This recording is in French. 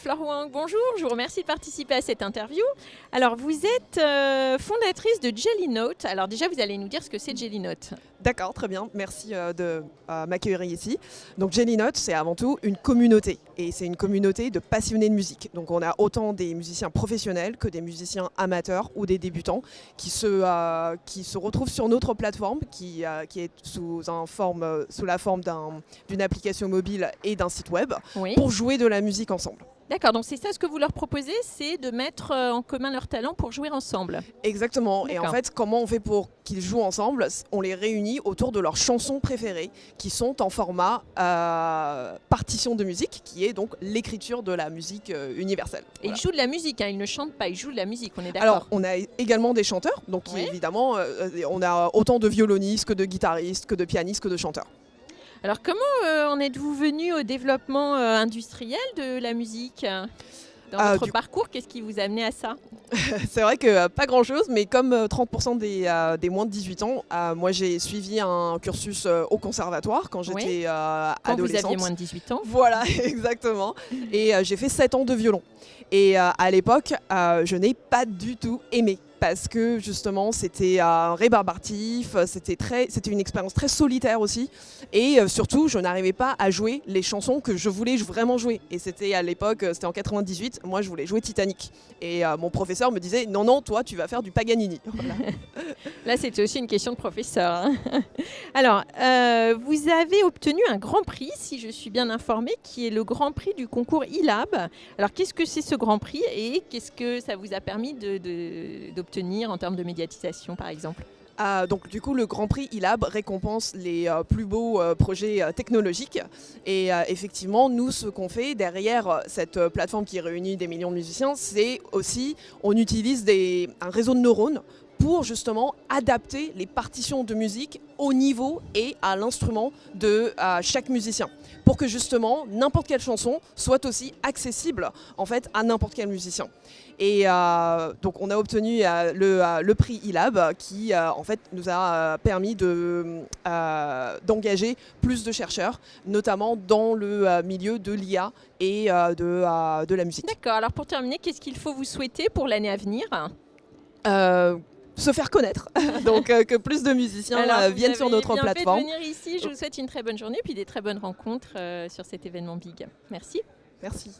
Flore Wang, bonjour, je vous remercie de participer à cette interview. Alors vous êtes fondatrice de Jellynote. Alors déjà vous allez nous dire ce que c'est Jellynote. D'accord, très bien, merci de m'accueillir ici. Donc Jellynote, c'est avant tout une communauté, et c'est une communauté de passionnés de musique. Donc on a autant des musiciens professionnels que des musiciens amateurs ou des débutants qui se retrouvent sur notre plateforme qui est sous la forme d'une application mobile et d'un site web Oui. pour jouer de la musique ensemble. D'accord, donc c'est ça ce que vous leur proposez, c'est de mettre en commun leurs talents pour jouer ensemble. Exactement, et en D'accord. fait comment on fait pour qu'ils jouent ensemble? On les réunit autour de leurs chansons préférées qui sont en format partition de musique, qui est donc l'écriture de la musique universelle. Et Voilà. ils jouent de la musique, hein, ils ne chantent pas, ils jouent de la musique, on est Alors d'accord. on a également des chanteurs, donc Oui. évidemment on a autant de violonistes que de guitaristes, que de pianistes, que de chanteurs. Alors comment en êtes-vous venu au développement industriel de la musique dans votre parcours? Qu'est-ce qui vous a amené à ça? C'est vrai que pas grand-chose, mais comme 30% des moins de 18 ans, moi j'ai suivi un cursus au conservatoire quand j'étais Quand vous adolescente. aviez moins de 18 ans. Voilà, exactement. Et j'ai fait 7 ans de violon. Et à l'époque, je n'ai pas du tout aimé. Parce que justement, c'était rébarbatif, c'était une expérience très solitaire aussi. Et surtout, je n'arrivais pas à jouer les chansons que je voulais vraiment jouer. Et c'était à l'époque, c'était en 98, moi je voulais jouer Titanic. Et mon professeur me disait, non, non, toi tu vas faire du Paganini. Voilà. Là, c'était aussi une question de professeur, hein. Alors, vous avez obtenu un grand prix, si je suis bien informée, qui est le grand prix du concours ILAB. Alors, qu'est-ce que c'est ce grand prix et qu'est-ce que ça vous a permis d'obtenir en termes de médiatisation, par exemple? Donc du coup, le Grand Prix ILAB récompense les plus beaux projets technologiques. Et effectivement, nous, ce qu'on fait derrière cette plateforme qui réunit des millions de musiciens, c'est aussi, on utilise un réseau de neurones pour justement adapter les partitions de musique au niveau et à l'instrument de chaque musicien. Pour que justement, n'importe quelle chanson soit aussi accessible en fait, à n'importe quel musicien. Et donc on a obtenu le prix ILAB qui en fait nous a permis d'engager plus de chercheurs, notamment dans le milieu de l'IA et de la musique. D'accord, alors pour terminer, qu'est-ce qu'il faut vous souhaiter pour l'année à venir? Se faire connaître, donc que plus de musiciens viennent sur notre plateforme. Fait de venir ici, je vous souhaite une très bonne journée puis des très bonnes rencontres sur cet événement Big. Merci. Merci.